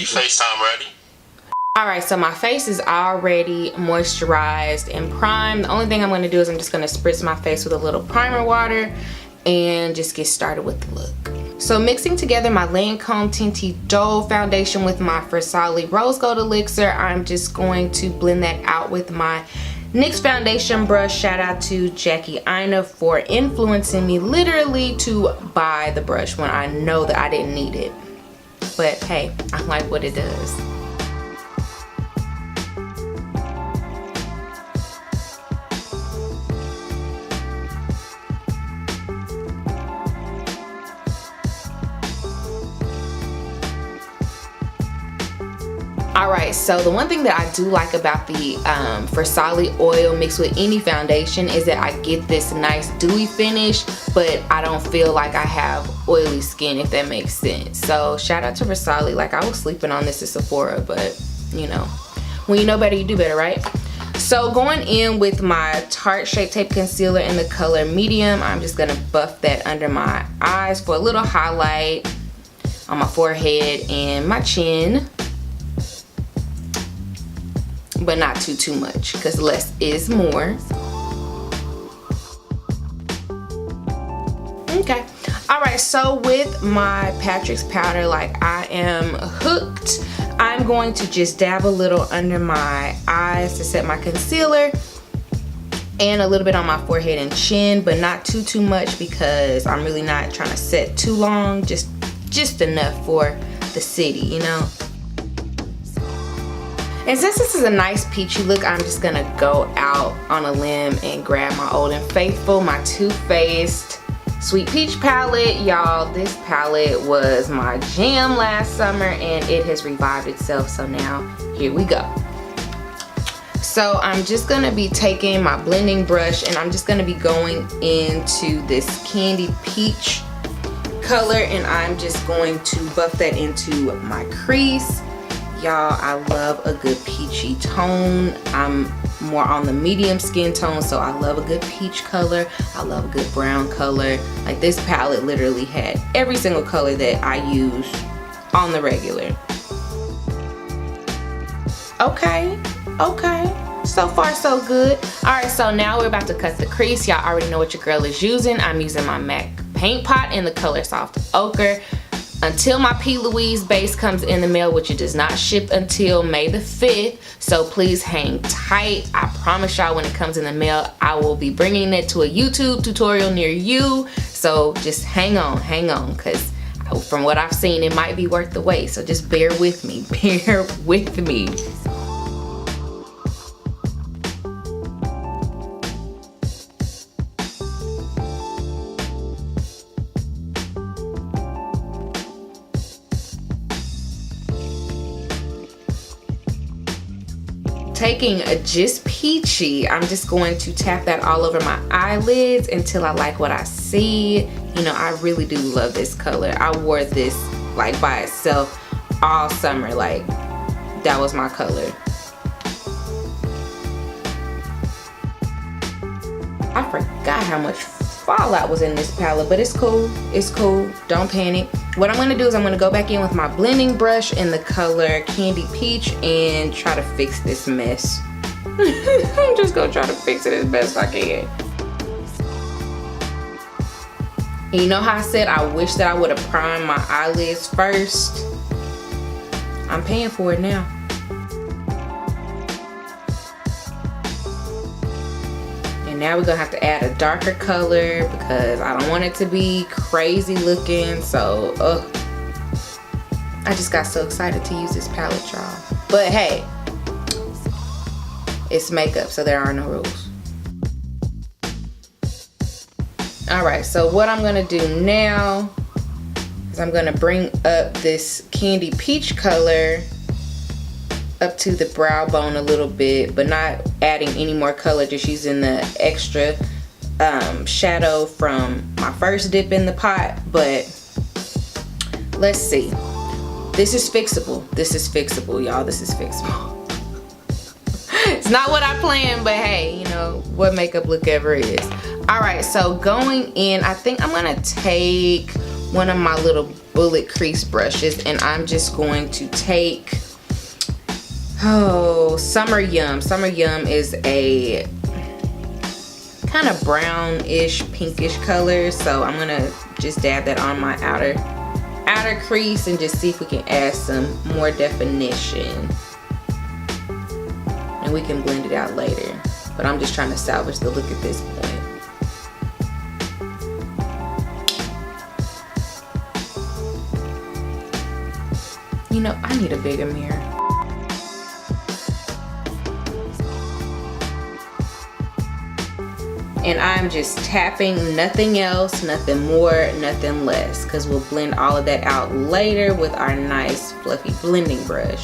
You FaceTime ready? Alright, so my face is already moisturized and primed. The only thing I'm going to do is I'm just going to spritz my face with a little primer water and just get started with the look. So mixing together my Lancome Tinty Dole foundation with my Versali Rose Gold Elixir, I'm just going to blend that out with my NYX foundation brush. Shout out to Jackie Ina for influencing me literally to buy the brush when I know that I didn't need it. But hey, I like what it does. Alright, so the one thing that I do like about the Versali oil mixed with any foundation is that I get this nice dewy finish, but I don't feel like I have oily skin, if that makes sense. So shout out to Versali. Like, I was sleeping on this at Sephora, but you know, when you know better, you do better, right? So going in with my Tarte Shape Tape Concealer in the color medium, I'm just going to buff that under my eyes for a little highlight on my forehead and my chin. But not too much, because less is more. Okay. Alright, so with my Patrick's powder, like, I am hooked. I'm going to just dab a little under my eyes to set my concealer, and a little bit on my forehead and chin, but not too much, because I'm really not trying to set too long. Just enough for the city, you know. And since this is a nice peachy look, I'm just gonna go out on a limb and grab my old and faithful, my Too Faced Sweet Peach palette. Y'all, this palette was my jam last summer and it has revived itself, so now here we go. So I'm just gonna be taking my blending brush and I'm just gonna be going into this Candy Peach color, and I'm just going to buff that into my crease. Y'all, I love a good peachy tone. I'm more on the medium skin tone, so I love a good peach color. I love a good brown color. Like, this palette literally had every single color that I use on the regular. Okay. So far, so good. Alright, so now we're about to cut the crease. Y'all already know what your girl is using. I'm using my MAC paint pot in the color Soft Ochre. Until my P. Louise base comes in the mail, which it does not ship until May the 5th. So please hang tight. I promise y'all, when it comes in the mail, I will be bringing it to a YouTube tutorial near you. So just hang on, because from what I've seen, it might be worth the wait. So just bear with me, bear with me. Taking a Just Peachy, I'm just going to tap that all over my eyelids until I like what I see. You know, I really do love this color. I wore this like by itself all summer. Like, that was my color. I forgot how much fallout was in this palette, but it's cool. It's cool. Don't panic. What I'm going to do is I'm going to go back in with my blending brush in the color Candy Peach and try to fix this mess. I'm just going to try to fix it as best I can. And you know how I said I wish that I would have primed my eyelids first? I'm paying for it now. And now we're gonna have to add a darker color because I don't want it to be crazy looking. So, I just got so excited to use this palette, y'all. But hey, it's makeup, so there are no rules. Alright, so what I'm gonna do now is I'm gonna bring up this Candy Peach color up to the brow bone a little bit, but not adding any more color, just using the extra shadow from my first dip in the pot. But let's see. This is fixable. This is fixable, y'all. This is fixable. It's not what I planned, but hey, you know, what makeup look ever is. Alright, so going in, I think I'm gonna take one of my little bullet crease brushes, and I'm just going to take, Summer Yum. Summer Yum is a kind of brownish, pinkish color, so I'm gonna just dab that on my outer crease and just see if we can add some more definition, and we can blend it out later, but I'm just trying to salvage the look at this point. You know, I need a bigger mirror. And I'm just tapping, nothing else, nothing more, nothing less, because we'll blend all of that out later with our nice fluffy blending brush.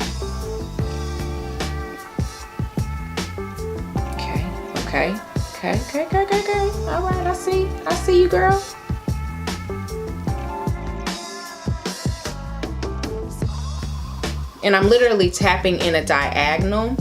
Okay. All right, I see you, girl. And I'm literally tapping in a diagonal,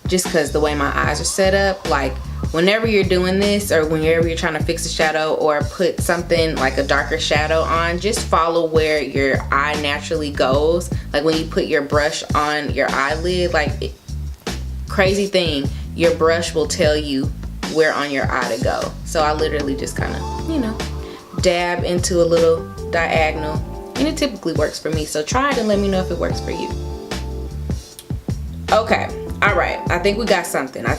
just because the way my eyes are set up. Like, whenever you're doing this, or whenever you're trying to fix a shadow or put something like a darker shadow on, just follow where your eye naturally goes. Like when you put your brush on your eyelid, like, crazy thing, your brush will tell you where on your eye to go. So I literally just kind of, you know, dab into a little diagonal, and it typically works for me. So try it and let me know if it works for you. Okay. All right, I think we got something. All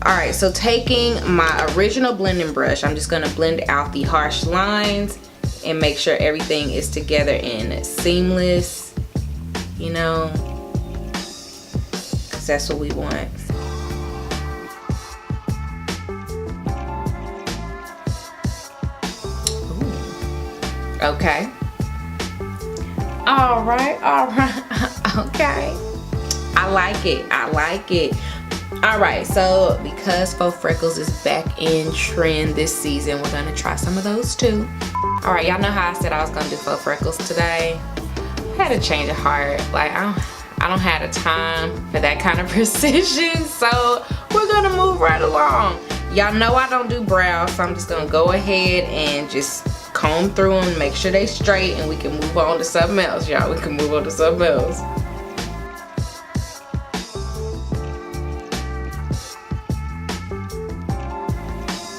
right, so taking my original blending brush, I'm just gonna blend out the harsh lines and make sure everything is together and seamless, you know, because that's what we want. Ooh. Okay. All right, okay. I like it. All right, so because faux freckles is back in trend this season, we're gonna try some of those too. All right, y'all know how I said I was gonna do faux freckles today. I had a change of heart. Like, I don't have the time for that kind of precision, so we're gonna move right along. Y'all know I don't do brows, so I'm just gonna go ahead and just comb through them, make sure they straight, and we can move on to something else, y'all. We can move on to something else.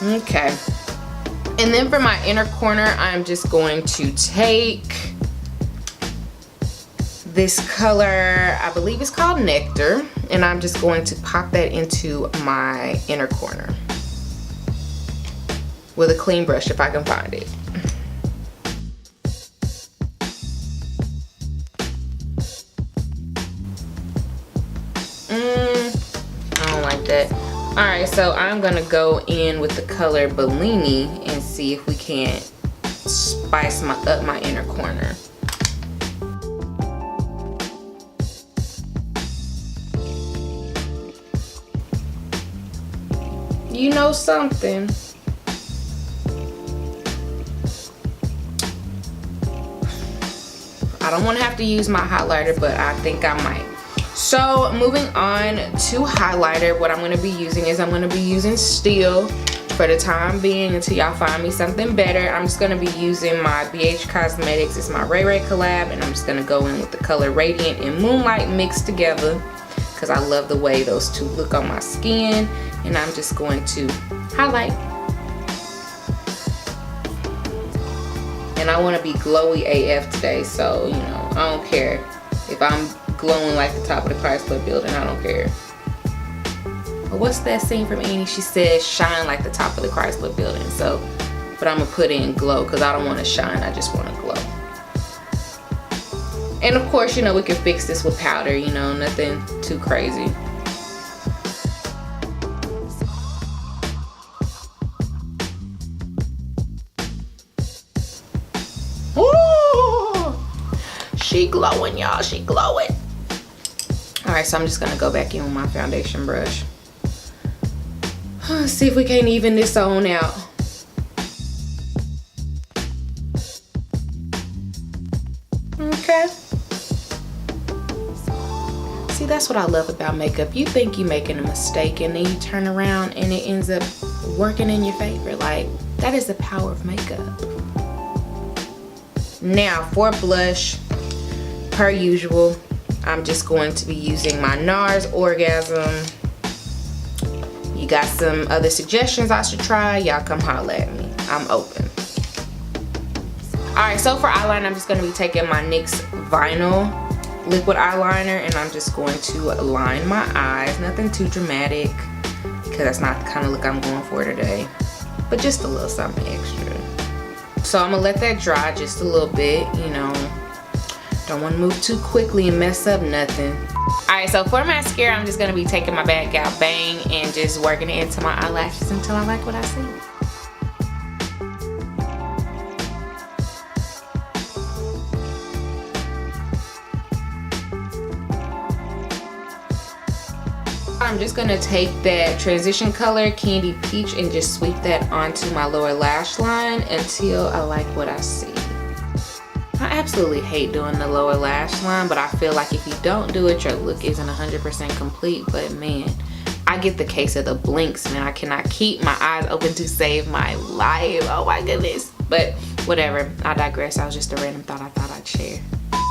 Okay, and then for my inner corner, I'm just going to take this color, I believe it's called Nectar, and I'm just going to pop that into my inner corner with a clean brush if I can find it. I don't like that. Alright, so I'm gonna go in with the color Bellini and see if we can't spice up my inner corner. You know something? I don't want to have to use my highlighter, but I think I might. So moving on to highlighter, what I'm going to be using is I'm going to be using Steel for the time being until y'all find me something better. I'm just going to be using my BH Cosmetics. It's my Ray Ray collab, and I'm just going to go in with the color Radiant and Moonlight mixed together because I love the way those two look on my skin. And I'm just going to highlight. And I want to be glowy AF today, so, you know, I don't care if I'm glowing like the top of the Chrysler Building. I don't care. But what's that scene from Annie? She said shine like the top of the Chrysler Building. So, but I'm gonna put in glow because I don't want to shine, I just want to glow. And of course, you know, we can fix this with powder, you know, nothing too crazy. Ooh, she glowing, y'all, she glowing. Alright, so I'm just gonna go back in with my foundation brush. Let's see if we can't even this on out. Okay. See, that's what I love about makeup. You think you're making a mistake and then you turn around and it ends up working in your favor. Like, that is the power of makeup. Now for blush, per usual, I'm just going to be using my NARS Orgasm. You got some other suggestions I should try, y'all come holler at me. I'm open. Alright, so for eyeliner, I'm just going to be taking my NYX Vinyl liquid eyeliner, and I'm just going to line my eyes. Nothing too dramatic, because that's not the kind of look I'm going for today, but just a little something extra. So I'm going to let that dry just a little bit, you know. Don't want to move too quickly and mess up nothing. Alright, so for mascara, I'm just going to be taking my Bad Gal Bang and just working it into my eyelashes until I like what I see. I'm just going to take that transition color, Candy Peach, and just sweep that onto my lower lash line until I like what I see. I absolutely hate doing the lower lash line, but I feel like if you don't do it, your look isn't 100% complete. But man, I get the case of the blinks, man. I cannot keep my eyes open to save my life. Oh my goodness. But whatever, I digress. That was just a random thought I thought I'd share.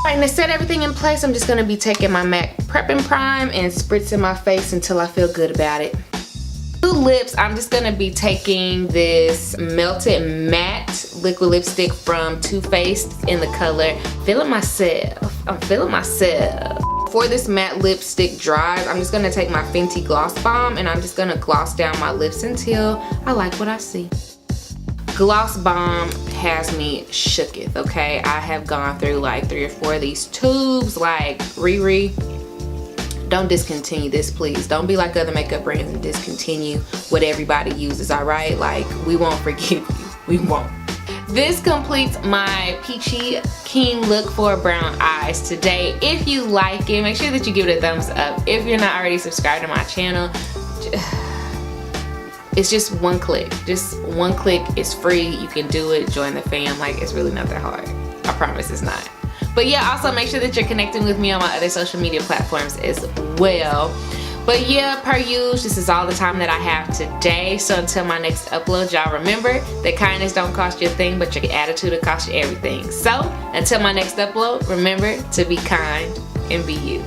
Alright, to set everything in place, I'm just going to be taking my MAC Prep and Prime and spritzing my face until I feel good about it. For lips, I'm just going to be taking this Melted Matte liquid lipstick from Too Faced in the color Feeling Myself. I'm feeling myself. Before this matte lipstick dries, I'm just going to take my Fenty Gloss Bomb and I'm just going to gloss down my lips until I like what I see. Gloss Bomb has me shooketh, okay? I have gone through like 3 or 4 of these tubes. Like, Riri, don't discontinue this, please. Don't be like other makeup brands and discontinue what everybody uses, alright? Like, we won't forgive you. We won't. This completes my peachy keen look for brown eyes today. If you like it, make sure that you give it a thumbs up. If you're not already subscribed to my channel, it's just one click. Just one click. It's free. You can do it. Join the fam. Like, it's really not that hard. I promise it's not. But yeah, also make sure that you're connecting with me on my other social media platforms as well. But yeah, per usual, this is all the time that I have today. So until my next upload, y'all remember that kindness don't cost you a thing, but your attitude will cost you everything. So until my next upload, remember to be kind and be you.